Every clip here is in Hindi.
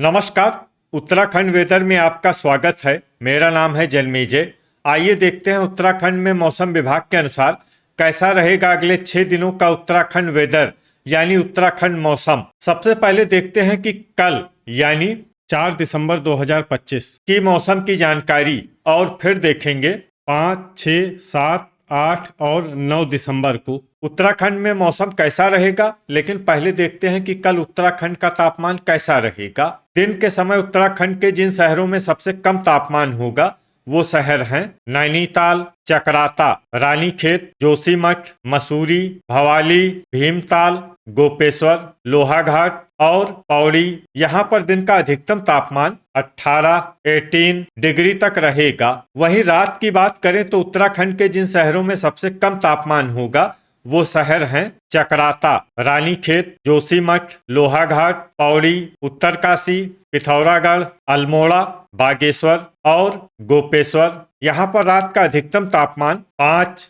नमस्कार। उत्तराखंड वेदर में आपका स्वागत है। मेरा नाम है जन्मेजय। आइए देखते हैं उत्तराखंड में मौसम विभाग के अनुसार कैसा रहेगा अगले 6 दिनों का उत्तराखंड वेदर यानी उत्तराखंड मौसम। सबसे पहले देखते हैं कि कल यानी 4 दिसंबर 2025 की मौसम की जानकारी और फिर देखेंगे 5, 6, 7, 8 और 9 दिसंबर को उत्तराखंड में मौसम कैसा रहेगा। लेकिन पहले देखते हैं कि कल उत्तराखंड का तापमान कैसा रहेगा। दिन के समय उत्तराखंड के जिन शहरों में सबसे कम तापमान होगा वो शहर हैं नैनीताल, चकराता, रानीखेत, जोशीमठ, मसूरी, भवाली, भीमताल, गोपेश्वर, लोहाघाट और पौड़ी। यहाँ पर दिन का अधिकतम तापमान 18 डिग्री तक रहेगा। वहीं रात की बात करें तो उत्तराखंड के जिन शहरों में सबसे कम तापमान होगा वो शहर हैं चकराता, रानीखेत, जोशीमठ, लोहाघाट, पौड़ी, उत्तरकाशी, पिथौरागढ़, अल्मोड़ा, बागेश्वर और गोपेश्वर। यहाँ पर रात का अधिकतम तापमान 5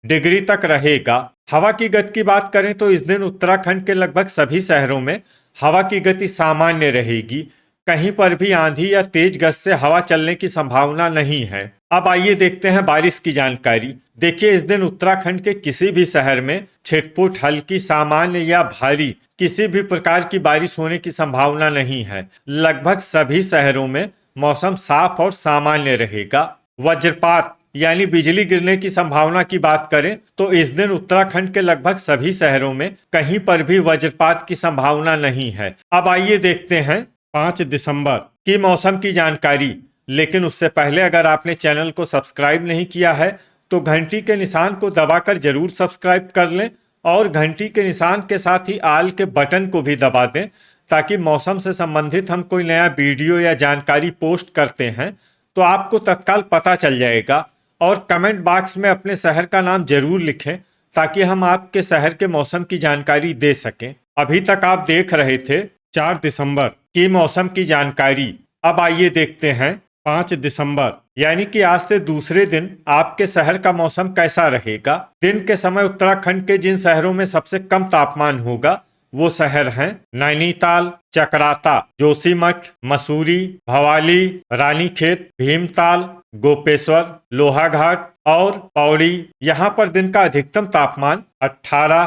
डिग्री तक रहेगा। हवा की गति की बात करें तो इस दिन उत्तराखंड के लगभग सभी शहरों में हवा की गति सामान्य रहेगी। कहीं पर भी आंधी या तेज गति से हवा चलने की संभावना नहीं है। अब आइए देखते हैं बारिश की जानकारी। देखिए, इस दिन उत्तराखंड के किसी भी शहर में छिटपुट, हल्की, सामान्य या भारी किसी भी प्रकार की बारिश होने की संभावना नहीं है। लगभग सभी शहरों में मौसम साफ और सामान्य रहेगा। वज्रपात यानी बिजली गिरने की संभावना की बात करें तो इस दिन उत्तराखंड के लगभग सभी शहरों में कहीं पर भी वज्रपात की संभावना नहीं है। अब आइए देखते हैं 5 दिसंबर की मौसम की जानकारी। लेकिन उससे पहले अगर आपने चैनल को सब्सक्राइब नहीं किया है तो घंटी के निशान को दबाकर जरूर सब्सक्राइब कर लें और घंटी के निशान के साथ ही आल के बटन को भी दबा दें ताकि मौसम से संबंधित हम कोई नया वीडियो या जानकारी पोस्ट करते हैं तो आपको तत्काल पता चल जाएगा। और कमेंट बॉक्स में अपने शहर का नाम जरूर लिखें ताकि हम आपके शहर के मौसम की जानकारी दे सकें। अभी तक आप देख रहे थे 4 दिसंबर की मौसम की जानकारी। अब आइए देखते हैं 5 दिसंबर यानी कि आज से दूसरे दिन आपके शहर का मौसम कैसा रहेगा। दिन के समय उत्तराखंड के जिन शहरों में सबसे कम तापमान होगा वो शहर हैं नैनीताल, चकराता, जोशीमठ, मसूरी, भवाली, रानीखेत, भीमताल, गोपेश्वर, लोहाघाट और पौड़ी। यहाँ पर दिन का अधिकतम तापमान 18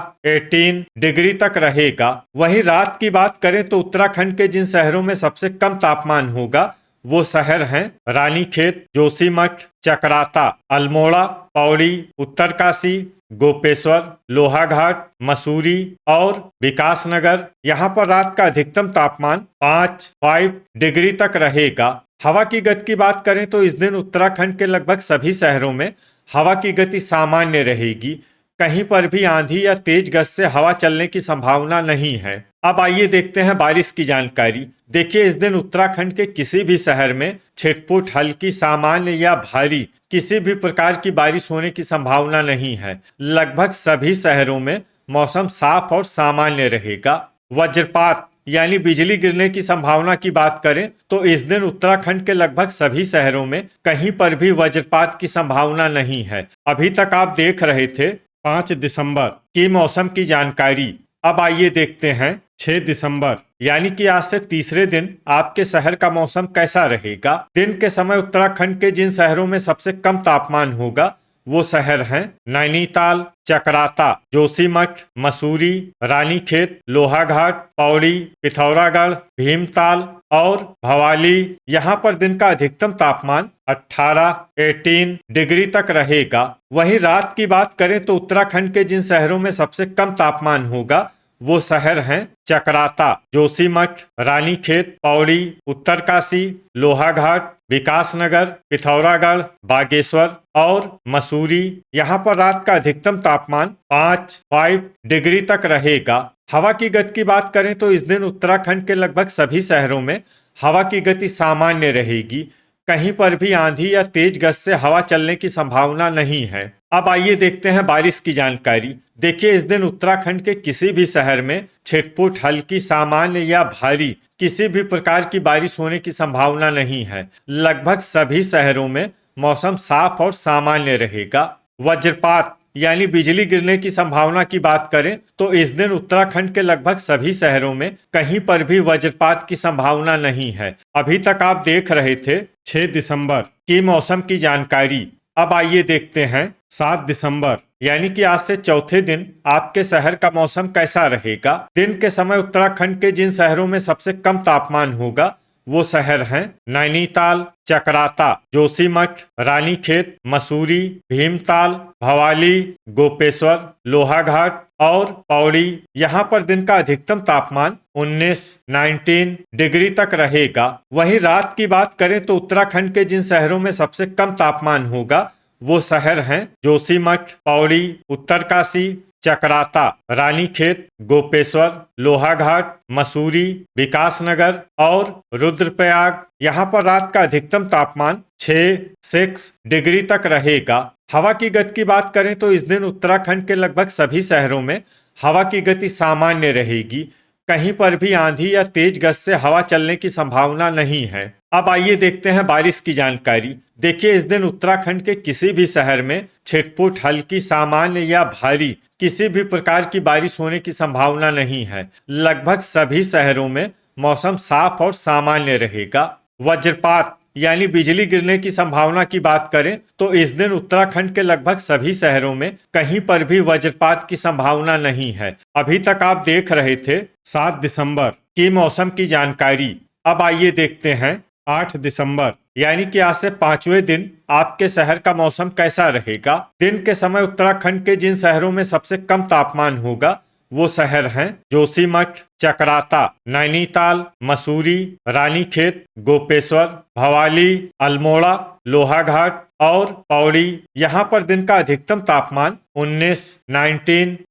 डिग्री तक रहेगा। वहीं रात की बात करें तो उत्तराखंड के जिन शहरों में सबसे कम तापमान होगा वो शहर हैं रानीखेत, जोशीमठ, चकराता, अल्मोड़ा, पौड़ी, उत्तरकाशी, गोपेश्वर, लोहाघाट, मसूरी और विकासनगर। यहाँ पर रात का अधिकतम तापमान 5 डिग्री तक रहेगा। हवा की गति की बात करें तो इस दिन उत्तराखंड के लगभग सभी शहरों में हवा की गति सामान्य रहेगी। कहीं पर भी आंधी या तेज गति से हवा चलने की संभावना नहीं है। अब आइए देखते हैं बारिश की जानकारी। देखिए, इस दिन उत्तराखंड के किसी भी शहर में छिटपुट, हल्की, सामान्य या भारी किसी भी प्रकार की बारिश होने की संभावना नहीं है। लगभग सभी शहरों में मौसम साफ और सामान्य रहेगा। वज्रपात यानी बिजली गिरने की संभावना की बात करें तो इस दिन उत्तराखंड के लगभग सभी शहरों में कहीं पर भी वज्रपात की संभावना नहीं है। अभी तक आप देख रहे थे 5 दिसंबर की मौसम की जानकारी। अब आइए देखते हैं 6 दिसंबर यानी कि आज से तीसरे दिन आपके शहर का मौसम कैसा रहेगा। दिन के समय उत्तराखंड के जिन शहरों में सबसे कम तापमान होगा वो शहर हैं नैनीताल, चकराता, जोशीमठ, मसूरी, रानीखेत, लोहाघाट, पौड़ी, पिथौरागढ़, भीमताल और भवाली। यहाँ पर दिन का अधिकतम तापमान 18 डिग्री तक रहेगा। वहीं रात की बात करें तो उत्तराखंड के जिन शहरों में सबसे कम तापमान होगा वो शहर हैं चकराता, जोशीमठ, रानीखेत, पौड़ी, उत्तरकाशी, लोहाघाट, विकासनगर, पिथौरागढ़, बागेश्वर और मसूरी। यहाँ पर रात का अधिकतम तापमान 5 डिग्री तक रहेगा। हवा की गति की बात करें तो इस दिन उत्तराखंड के लगभग सभी शहरों में हवा की गति सामान्य रहेगी। कहीं पर भी आंधी या तेज गति से हवा चलने की संभावना नहीं है। अब आइए देखते हैं बारिश की जानकारी। देखिए, इस दिन उत्तराखंड के किसी भी शहर में छिटपुट, हल्की, सामान्य या भारी किसी भी प्रकार की बारिश होने की संभावना नहीं है। लगभग सभी शहरों में मौसम साफ और सामान्य रहेगा। वज्रपात यानी बिजली गिरने की संभावना की बात करें तो इस दिन उत्तराखंड के लगभग सभी शहरों में कहीं पर भी वज्रपात की संभावना नहीं है। अभी तक आप देख रहे थे 6 दिसंबर की मौसम की जानकारी। अब आइए देखते हैं 7 दिसंबर यानी कि आज से चौथे दिन आपके शहर का मौसम कैसा रहेगा। दिन के समय उत्तराखंड के जिन शहरों में सबसे कम तापमान होगा वो शहर हैं नैनीताल, चकराता, जोशीमठ, रानीखेत, मसूरी, भीमताल, भवाली, गोपेश्वर, लोहाघाट और पौड़ी। यहाँ पर दिन का अधिकतम तापमान 19 डिग्री तक रहेगा। वहीं रात की बात करें तो उत्तराखंड के जिन शहरों में सबसे कम तापमान होगा वो शहर हैं जोशीमठ, पौड़ी, उत्तरकाशी, चकराता, रानीखेत, गोपेश्वर, लोहाघाट, मसूरी, विकासनगर और रुद्रप्रयाग। यहाँ पर रात का अधिकतम तापमान 6 डिग्री तक रहेगा। हवा की गति की बात करें तो इस दिन उत्तराखंड के लगभग सभी शहरों में हवा की गति सामान्य रहेगी। कहीं पर भी आंधी या तेज गति से हवा चलने की संभावना नहीं है। अब आइए देखते हैं बारिश की जानकारी। देखिए इस दिन उत्तराखंड के किसी भी शहर में छिटपुट, हल्की, सामान्य या भारी किसी भी प्रकार की बारिश होने की संभावना नहीं है। लगभग सभी शहरों में मौसम साफ और सामान्य रहेगा। वज्रपात यानी बिजली गिरने की संभावना की बात करें तो इस दिन उत्तराखंड के लगभग सभी शहरों में कहीं पर भी वज्रपात की संभावना नहीं है। अभी तक आप देख रहे थे 7 दिसंबर की मौसम की जानकारी। अब आइए देखते हैं 8 दिसंबर यानी कि आज से 5वें दिन आपके शहर का मौसम कैसा रहेगा। दिन के समय उत्तराखंड के जिन शहरों में सबसे कम तापमान होगा वो शहर हैं जोशीमठ, चकराता, नैनीताल, मसूरी, रानीखेत, गोपेश्वर, भवाली, अल्मोड़ा, लोहाघाट और पौड़ी। यहाँ पर दिन का अधिकतम तापमान 19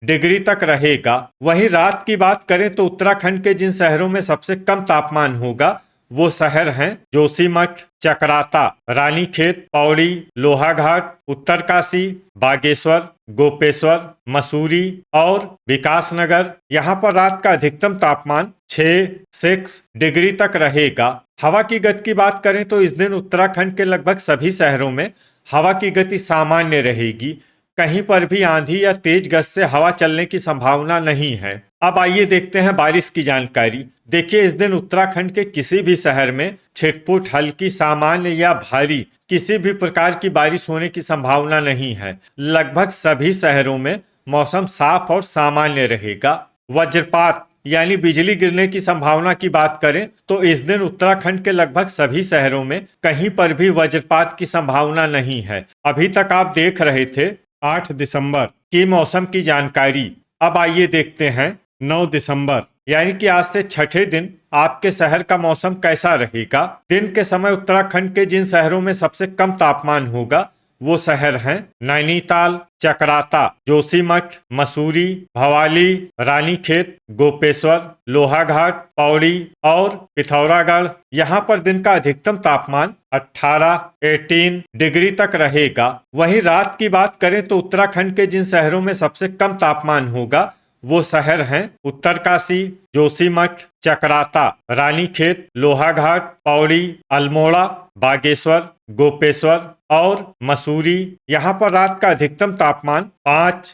डिग्री तक रहेगा। वहीं रात की बात करें तो उत्तराखंड के जिन शहरों में सबसे कम तापमान होगा वो शहर हैं जोशीमठ, चकराता, रानीखेत, पौड़ी, लोहाघाट, उत्तरकाशी, बागेश्वर, गोपेश्वर, मसूरी और विकासनगर। यहाँ पर रात का अधिकतम तापमान 6 डिग्री तक रहेगा। हवा की गति की बात करें तो इस दिन उत्तराखंड के लगभग सभी शहरों में हवा की गति सामान्य रहेगी। कहीं पर भी आंधी या तेज गति से हवा चलने की संभावना नहीं है। अब आइए देखते हैं बारिश की जानकारी। देखिए इस दिन उत्तराखंड के किसी भी शहर में छिटपुट, हल्की, सामान्य या भारी किसी भी प्रकार की बारिश होने की संभावना नहीं है। लगभग सभी शहरों में मौसम साफ और सामान्य रहेगा। वज्रपात यानी बिजली गिरने की संभावना की बात करें तो इस दिन उत्तराखंड के लगभग सभी शहरों में कहीं पर भी वज्रपात की संभावना नहीं है। अभी तक आप देख रहे थे 8 दिसंबर की मौसम की जानकारी। अब आइए देखते हैं 9 दिसंबर यानी कि आज से छठे दिन आपके शहर का मौसम कैसा रहेगा। दिन के समय उत्तराखंड के जिन शहरों में सबसे कम तापमान होगा वो शहर हैं नैनीताल, चकराता, जोशीमठ, मसूरी, भवाली, रानीखेत, गोपेश्वर, लोहाघाट, पौड़ी और पिथौरागढ़। यहाँ पर दिन का अधिकतम तापमान 18 डिग्री तक रहेगा। वहीं रात की बात करें तो उत्तराखंड के जिन शहरों में सबसे कम तापमान होगा वो शहर हैं उत्तरकाशी, जोशीमठ, चकराता, रानीखेत, लोहाघाट, पौड़ी, अल्मोड़ा, बागेश्वर, गोपेश्वर और मसूरी। यहाँ पर रात का अधिकतम तापमान 5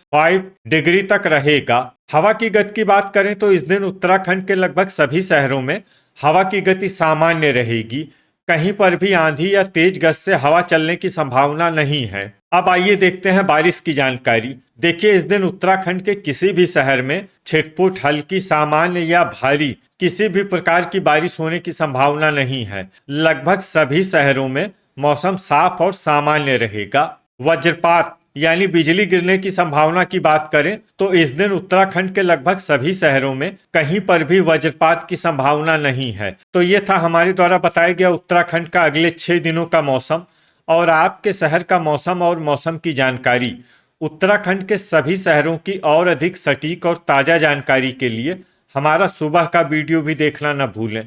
डिग्री तक रहेगा। हवा की गति की बात करें तो इस दिन उत्तराखंड के लगभग सभी शहरों में हवा की गति सामान्य रहेगी। कहीं पर भी आंधी या तेज गति से हवा चलने की संभावना नहीं है। अब आइए देखते हैं बारिश की जानकारी। देखिए इस दिन उत्तराखंड के किसी भी शहर में छिटपुट, हल्की, सामान्य या भारी किसी भी प्रकार की बारिश होने की संभावना नहीं है। लगभग सभी शहरों में मौसम साफ और सामान्य रहेगा। वज्रपात यानी बिजली गिरने की संभावना की बात करें तो इस दिन उत्तराखंड के लगभग सभी शहरों में कहीं पर भी वज्रपात की संभावना नहीं है। तो ये था हमारे द्वारा बताया गया उत्तराखंड का अगले 6 दिनों का मौसम और आपके शहर का मौसम और मौसम की जानकारी। उत्तराखंड के सभी शहरों की और अधिक सटीक और ताज़ा जानकारी के लिए हमारा सुबह का वीडियो भी देखना न भूलें।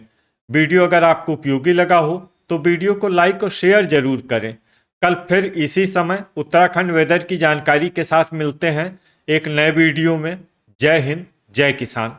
वीडियो अगर आपको उपयोगी लगा हो तो वीडियो को लाइक और शेयर जरूर करें। कल फिर इसी समय उत्तराखंड वेदर की जानकारी के साथ मिलते हैं एक नए वीडियो में। जय हिंद, जय किसान।